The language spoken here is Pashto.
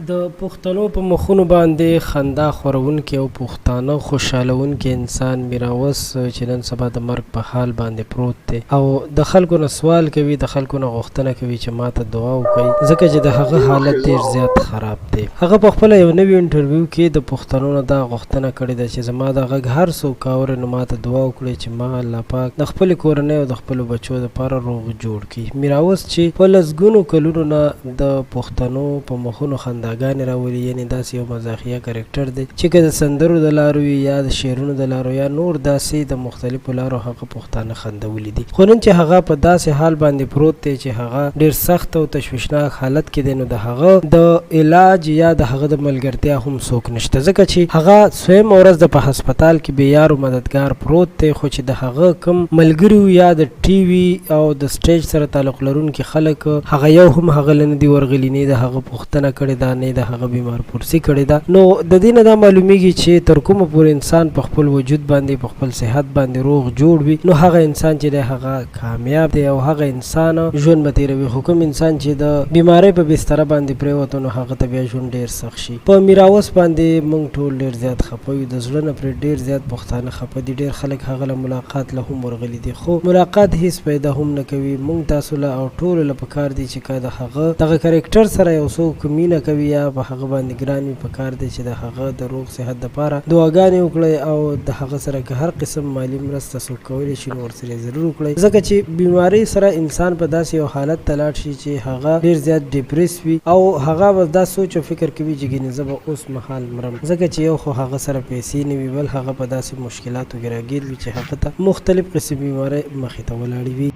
د پښتنو په مخونو باندې خندا خورونکی او پښتانه خوشحالونکی انسان میراوس چې نن سبا د مرګ په حال باندې پروت دی او د خلکو نه سوال کوي، د خلکو نه غوښتنه کوي چې ماته دعا وکړي، ځکه چې د هغه حالت ډیر زیات خراب دی. هغه په خپل یو نوی انټرویو کې د پښتنو نه دا غوښتنه کړې ده چې زما د غږ هر څوک اوري نو ماته دعا وکړي چې ما الله پاک د خپل کورنۍ او د خپل بچو لپاره روغ جوړ کړي. میراوس چې په لسګونو کلونو نه د پښتنو په مخونو خندا ګانې راولي، یعنی داسې یو مزاحیه کرکټر دی چې که د سندرو د لارو یا د شعرونو د لارو یا نور داسې د مختلفو لارو هغه پښتانه خندولي دي. خو نن چې هغه په داسې حال باندې پروت دی چې هغه ډیر سخت او تشویشناک حالت کې دی، نو د هغه د علاج یا د هغه د ملګرتیا هم څوک نشته، ځکه چې هغه سویم ورځ د په هسپتال کې بې یار او مددګار پروت دی. خو چې د هغه کم ملګري یا د ټي وي او د سټیج سره تعلق لرونکي خلک هغه یو هم هغه لنه دی ورغلي، نه د هغه پوښتنه کړې ده، نه د هغه بیمار پرسی کړې ده. نو د دې نه دا معلومیږي چې تر کومه پورې انسان په خپل وجود باندې په خپل صحت باندې روغ جوړ وي، نو هغه انسان چې دی هغه کامیاب دی او هغه انسان ژوند به تیروي. خو کوم انسان چې د بیماری په بستر باندې پریوت نو هغه ته بیا ژوند ډیر سخت شي. په میراوس باندې موږ ټول ډیر زیات خپه یو، د زړه نه پرې ډیر زیات پښتانه خپه دي. ډیر خلک هغه له ملاقات له هم ورغلي دي، خو ملاقات هیڅ پیدا هم نه کوي. موږ تاسو له او ټول له پکار دي چې کله هغه دغه کریکټر سره یو څوک مینه کوي یا په هغه باندې ګران وي، پکار دی چې د هغه د روغ صحت لپاره دعاګانې وکړئ او د هغه سره که هر قسم مالی مرسته څوک کولی شي نو ورسره ضرور وکړئ، ځکه چې بیماری سره انسان په داسې یو حالت ته لاړ شي چې هغه ډیر زیات ډیپریس وي او هغه به دا سوچ او فکر کوي چې ګینې زه به اوس مهال مرم، ځکه چې یو خو هغه سره پیسې نه وي، بل هغه په داسې مشکلاتو کې راګیر وي چې هغه ته مختلف قسم بیماری مخې ته ولاړې وي.